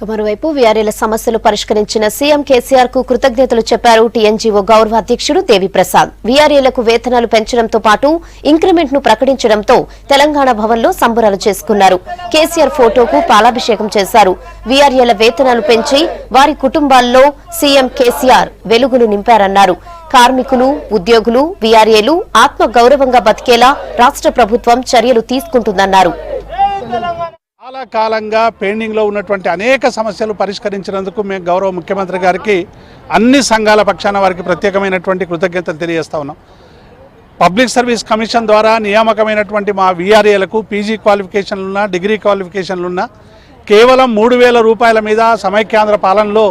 మరోవైపు వీఆర్ఏల సమస్యలు పరిష్కరించిన సీఎం కేసీఆర్ కు కృతజ్ఞతలు చెప్పారు టీఎన్జీఓ గౌరవ అధ్యక్షుడు దేవిప్రసాద్. వీఆర్ఏలకు వేతనాలు పెంచడంతో పాటు ఇంక్రిమెంట్ ను ప్రకటించడంతో తెలంగాణ భవన్లో సంబరాలు చేసుకున్నారు. కేసీఆర్ ఫోటోకు పాలాభిషేకం చేశారు. వీఆర్ఏల వేతనాలు పెంచి వారి కుటుంబాల్లో సీఎం కేసీఆర్ వెలుగులు నింపారన్నారు. కార్మికులు, ఉద్యోగులు, వీఆర్ఏలు ఆత్మ గౌరవంగా బతికేలా రాష్ట్ర ప్రభుత్వం చర్యలు తీసుకుంటుందన్నారు. చాలా కాలంగా పెండింగ్లో ఉన్నటువంటి అనేక సమస్యలు పరిష్కరించినందుకు మేము గౌరవ ముఖ్యమంత్రి గారికి అన్ని సంఘాల పక్షాన వారికి ప్రత్యేకమైనటువంటి కృతజ్ఞతలు తెలియజేస్తా ఉన్నాం. పబ్లిక్ సర్వీస్ కమిషన్ ద్వారా నియామకమైనటువంటి మా వీఆర్ఏలకు పీజీ క్వాలిఫికేషన్లున్నా, డిగ్రీ క్వాలిఫికేషన్లున్నా కేవలం 3,000 రూపాయల మీద సమైక్యాంధ్ర పాలనలో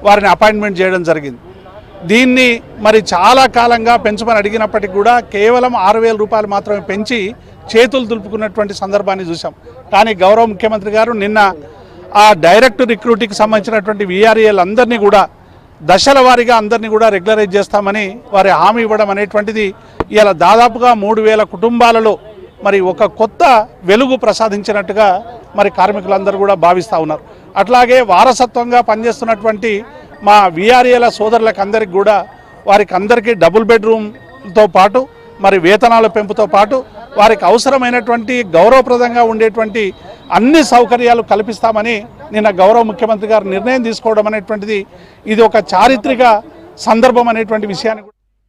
వారిని అపాయింట్మెంట్ చేయడం జరిగింది. దీన్ని మరి చాలా కాలంగా పెంచమని అడిగినప్పటికీ కూడా కేవలం 6,000 రూపాయలు మాత్రమే పెంచి చేతులు దులుపుకున్నటువంటి సందర్భాన్ని చూసాం. కానీ గౌరవ ముఖ్యమంత్రి గారు నిన్న ఆ డైరెక్ట్ రిక్రూటింగ్కి సంబంధించినటువంటి వీఆర్ఏలందరినీ కూడా దశల వారీగా అందరినీ కూడా రెగ్యులరైజ్ చేస్తామని వారి హామీ ఇవ్వడం అనేటువంటిది ఇలా దాదాపుగా 3,000 కుటుంబాలలో మరి ఒక కొత్త వెలుగు ప్రసాదించినట్టుగా మరి కార్మికులందరూ కూడా భావిస్తూ ఉన్నారు. అట్లాగే వారసత్వంగా పనిచేస్తున్నటువంటి మా వీఆర్ఏల సోదరులకు అందరికీ కూడా వారికి అందరికీ డబుల్ బెడ్రూమ్తో పాటు మరి వేతనాల పెంపుతో పాటు వారికి అవసరమైనటువంటి గౌరవప్రదంగా ఉండేటువంటి అన్ని సౌకర్యాలు కల్పిస్తామని నిన్న గౌరవ ముఖ్యమంత్రి గారు నిర్ణయం తీసుకోవడం అనేటువంటిది ఇది ఒక చారిత్రక సందర్భం అనేటువంటి విషయాన్ని